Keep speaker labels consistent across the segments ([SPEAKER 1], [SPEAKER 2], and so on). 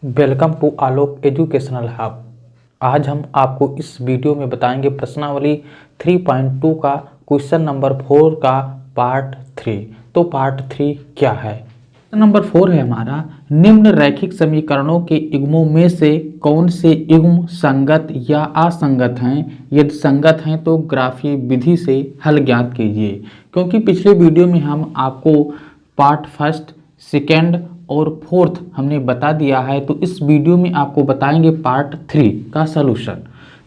[SPEAKER 1] Welcome to Alok educational hub. आज हम आपको इस वीडियो में बताएंगे प्रश्नावली 3.2 का क्वेश्चन नंबर 4 का पार्ट 3। तो पार्ट 3 क्या है? नंबर 4 है हमारा, निम्न रैखिक समीकरणों के युग्मों में से कौन से युग्म संगत या असंगत हैं? यदि संगत हैं तो ग्राफीय विधि से हल ज्ञात कीजिए। क्योंकि पिछले वीडियो में हम आपको पार्ट फर्स्ट, सेकेंड और फोर्थ हमने बता दिया है, तो इस वीडियो में आपको बताएंगे पार्ट 3 का सलूशन।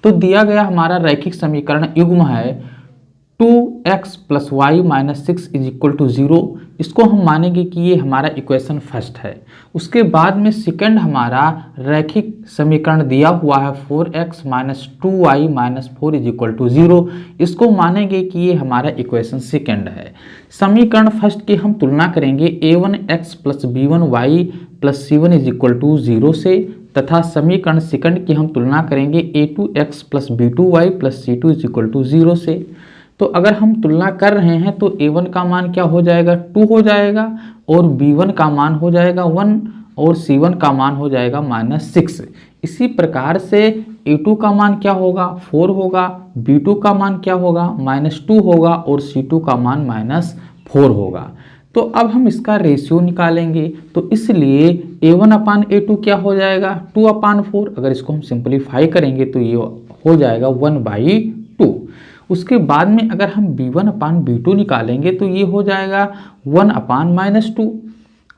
[SPEAKER 1] तो दिया गया हमारा रैखिक समीकरण युग्म है 2x + y - 6 = 0। इसको हम मानेंगे कि ये हमारा इक्वेशन फर्स्ट है। उसके बाद में सेकंड हमारा रैखिक समीकरण दिया हुआ है 4x - 2y - 4 = 0। इसको मानेंगे कि ये हमारा इक्वेशन सेकंड है। समीकरण फर्स्ट की हम तुलना करेंगे a1x + b1y + c1 = 0 से, तथा समीकरण सेकंड की हम तुलना करेंगे a2x + b2y + c2 = 0 से। तो अगर हम तुलना कर रहे हैं तो a1 का मान क्या हो जाएगा, 2 हो जाएगा, और b1 का मान हो जाएगा 1, और c1 का मान हो जाएगा -6। इसी प्रकार से a2 का मान क्या होगा, 4 होगा, b2 का मान क्या होगा, -2 होगा, और c2 का मान -4 होगा। तो अब हम इसका रेशियो निकालेंगे, तो इसलिए a1/a2 क्या हो जाएगा, 2/4। अगर इसको हम सिंपलीफाई करेंगे तो ये हो जाएगा 1/2। उसके बाद में अगर हम b1/b2 निकालेंगे तो ये हो जाएगा 1/-2,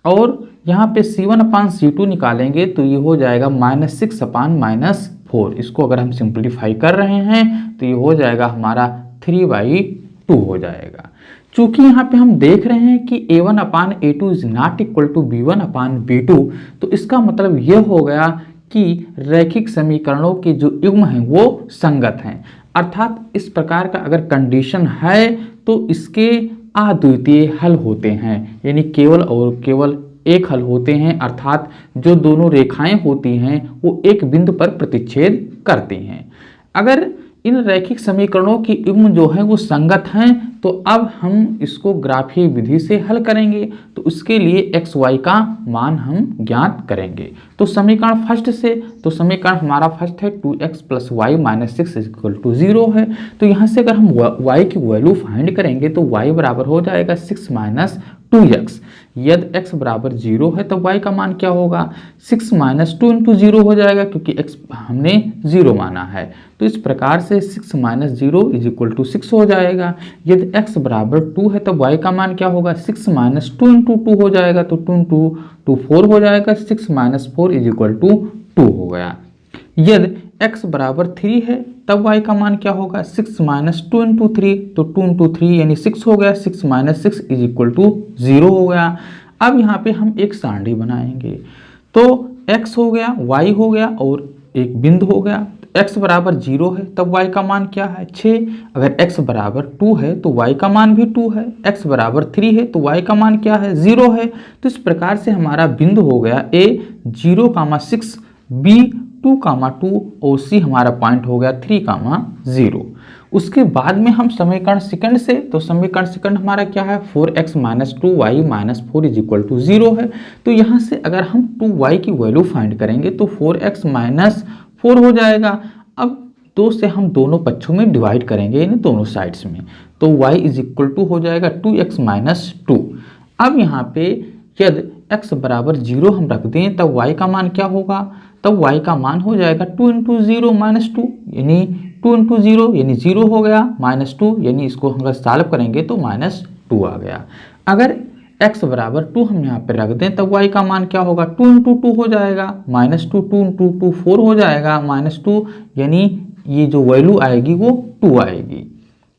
[SPEAKER 1] और यहाँ पे c1/c2 निकालेंगे तो ये हो जाएगा -6/-4। इसको अगर हम सिंपलीफाई कर रहे हैं तो ये हो जाएगा हमारा 3/2 हो जाएगा। चूंकि यहाँ पे हम देख रहे हैं कि a1/a2 ≠ b1/b2, तो इसका मतलब ये हो गया कि रैखिक समीकरणों के जो युग्म हैं वो संगत हैं। अर्थात इस प्रकार का अगर कंडीशन है तो इसके अद्वितीय हल होते हैं, यानी केवल और केवल एक हल होते हैं। अर्थात जो दोनों रेखाएं होती हैं वो एक बिंदु पर प्रतिच्छेद करती हैं। अगर इन रैखिक समीकरणों की युग्म जो है वो संगत हैं, तो अब हम इसको ग्राफीय विधि से हल करेंगे। तो उसके लिए x y का मान हम ज्ञात करेंगे। तो समीकरण फर्स्ट से, तो समीकरण हमारा फर्स्ट है 2x + y - 6 = 0 है। तो यहाँ से अगर हम y की वैल्यू फाइंड करेंगे तो y बराबर हो जाएगा 6 - 2x। यदि x बराबर 0 है तो y का मान क्या होगा, 6 - 2 × 0 हो जाएगा, क्योंकि x हमने 0 माना है। तो इस प्रकार से 6 - 0 = 6 हो जाएगा। यदि x बराबर 2 है तो y का मान क्या होगा, 6 - 2 × 2 हो जाएगा, तो 2 × 2 4 हो जाएगा, 6 - 4 = 2 हो गया। यदि x बराबर 3 है तब y का मान क्या होगा, 6 - 2 × 3, तो 2 × 3 यानी 6 हो गया, 6 - 6 = 0 हो गया। अब यहाँ पे हम एक सारणी बनाएंगे, तो x हो गया, y हो गया, और एक बिंदु हो गया। x बराबर 0 है तब y का मान क्या है, 6। अगर x बराबर 2 है तो y का मान भी 2 है। x बराबर 3 है तो y का मान क्या है, 0 है। तो इस प्रकार से हमारा बिंदु हो गया a 0,6, b 2,2, और c हमारा पॉइंट हो गया 3,0। उसके बाद में हम समीकरण सेकंड से, तो समीकरण सेकंड हमारा क्या है, 4x - 2y - 4 = 0 है। तो यहाँ से अगर हम 2y की वैल्यू फाइंड करेंगे तो 4x - 4 हो जाएगा। अब 2 से हम दोनों पक्षों में डिवाइड करेंगे, यानी दोनों साइड्स में, तो y = हो जाएगा 2x - 2। अब यहाँ पे यदि x बराबर 0 हम रख दें तब y का मान क्या होगा, तब y का मान हो जाएगा 2 × 0 - 2, यानी 2 × 0 यानी 0 हो गया, -2 यानी इसको हम अगर सॉल्व करेंगे तो -2 आ गया। अगर x बराबर 2 हम यहाँ पे रख दें तब y का मान क्या होगा, 2 × 2 हो जाएगा, -2, 2 × 2 4 हो जाएगा, -2 यानी ये जो वैल्यू आएगी वो 2 आएगी।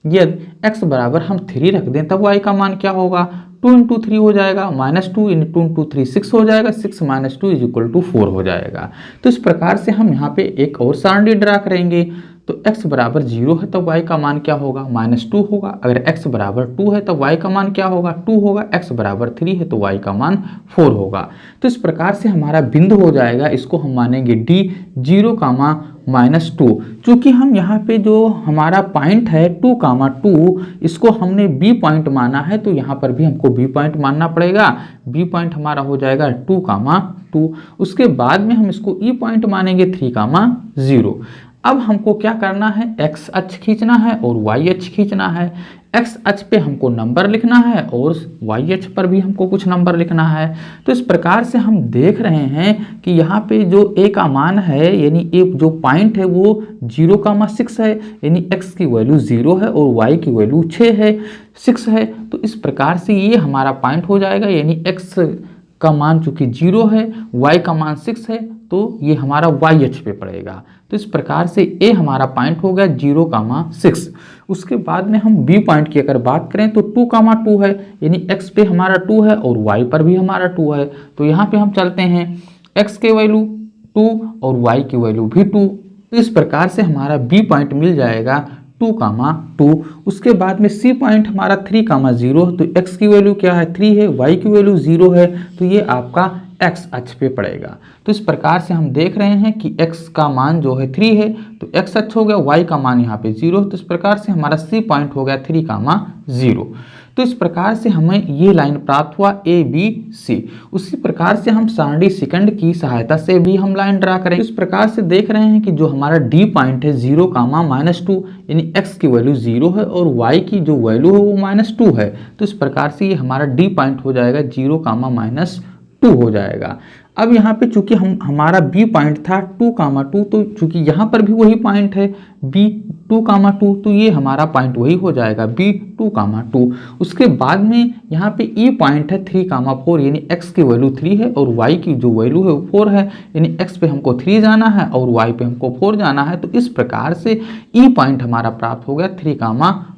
[SPEAKER 1] यदि x बराबर हम 3 रख दें तब y का मान क्या होगा, 2 × 3 हो जाएगा, -2 यानी 2 × 3 6 हो जाएगा, 6 - 2 = 4 हो जाएगा। तो इस प्रकार से हम यहाँ पे एक और सारणी ड्रा करेंगे। तो x बराबर 0 है तब y का मान क्या होगा, -2 होगा। अगर x बराबर 2 है तब y का मान क्या होगा, 2 होगा। x बराबर 3 है तो y का मान 4 होगा। तो इस प्रकार से हमारा बिंदु हो जाएगा, इसको हम मानेंगे D, 0, -2। चूंकि हम यहाँ पे जो हमारा पॉइंट है 2, 2 इसको हमने B पॉइंट माना है, तो यहाँ पर भी हमको B पॉइंट मानना पड़ेगा। B पॉइंट हमारा हो जाएगा 2, 2। उसके बाद में हम इसको E पॉइंट मानेंगे 3, 0। अब हमको क्या करना है, x अक्ष खींचना है और y अक्ष खींचना है। x अक्ष पे हमको नंबर लिखना है और y अक्ष पर भी हमको कुछ नंबर लिखना है। तो इस प्रकार से हम देख रहे हैं कि यहाँ पे जो a का मान है, यानी a जो पॉइंट है वो 0, 6 है, यानी x की वैल्यू 0 है और y की वैल्यू 6 है। तो इस प्रकार से ये हमारा पॉइंट हो जाएगा, यानी x का मान चूंकि 0 है, y का मान 6 है, तो ये हमारा y अक्ष पे पड़ेगा। तो इस प्रकार से a हमारा पॉइंट हो गया 0, 6। उसके बाद में हम b पॉइंट की अगर बात करें तो 2, 2 है, यानी x पे हमारा 2 है और y पर भी हमारा 2 है। तो यहाँ पे हम चलते हैं, x की वैल्यू 2 और y की वैल्यू भी 2। तो इस प्रकार से हमारा b पॉइंट मिल जाएगा 2, 2। उसके बाद में c पॉइंट हमारा 3, 0। तो x की वैल्यू क्या है, 3 है, y की वैल्यू 0 है, तो ये आपका x अक्ष पे पड़ेगा। तो इस प्रकार से हम देख रहे हैं कि x का मान जो है 3 है, तो x अक्ष हो गया, y का मान यहाँ पे 0। तो इस प्रकार से हमारा c पॉइंट हो गया 3, 0। तो इस प्रकार से हमें ये लाइन प्राप्त हुआ a, b, c। उसी प्रकार से हम सारणी सेकंड की सहायता से भी हम लाइन ड्रा करें। इस प्रकार से देख रहे हैं कि जो हमारा d पॉइंट है 0, -2, यानी x की वैल्यू 0 है और y की जो वैल्यू है वो -2 है। तो इस प्रकार से ये हमारा d पॉइंट हो जाएगा 0, -2 हो जाएगा। अब यहाँ पे चूंकि हमारा b पॉइंट था 2, 2, तो चूंकि यहाँ पर भी वही पॉइंट है b 2, 2, तो ये हमारा पॉइंट वही हो जाएगा b 2, 2। उसके बाद में यहाँ पे e पॉइंट है 3, 4, यानी x की वैल्यू 3 है और y की जो वैल्यू है वो 4 है, यानी x पे हमको 3 जाना है और y पे हमको 4 जाना है। तो इस प्रकार से e पॉइंट हमारा प्राप्त हो गया 3,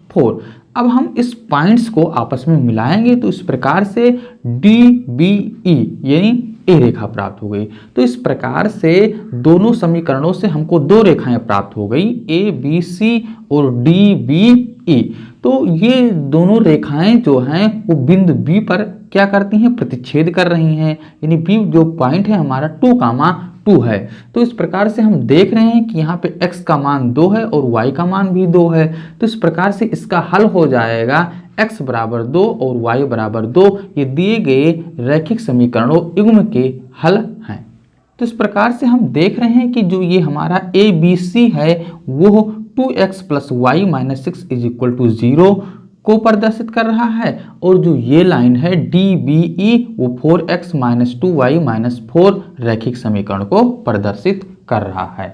[SPEAKER 1] 4। अब हम इस पॉइंट्स को आपस में मिलाएंगे तो इस प्रकार से DBE यानी ए रेखा प्राप्त हो गई। तो इस प्रकार से दोनों समीकरणों से हमको दो रेखाएं प्राप्त हो गई, ABC और DBE। तो ये दोनों रेखाएं जो हैं वो बिंदु B पर क्या करती हैं, प्रतिच्छेद कर रही हैं, यानी B जो पॉइंट है हमारा 2, 2 है। तो इस प्रकार से हम देख रहे हैं कि यहाँ पे x का मान 2 है और y का मान भी 2 है। तो इस प्रकार से इसका हल हो जाएगा x बराबर 2 और y बराबर 2। ये दिए गए रैखिक समीकरणों युग्म के हल हैं। तो इस प्रकार से हम देख रहे हैं कि जो ये हमारा ABC है वो 2x + y - 6 = 0 को प्रदर्शित कर रहा है, और जो ये लाइन है DBE वो 4x - 2y - 4 रैखिक समीकरण को प्रदर्शित कर रहा है।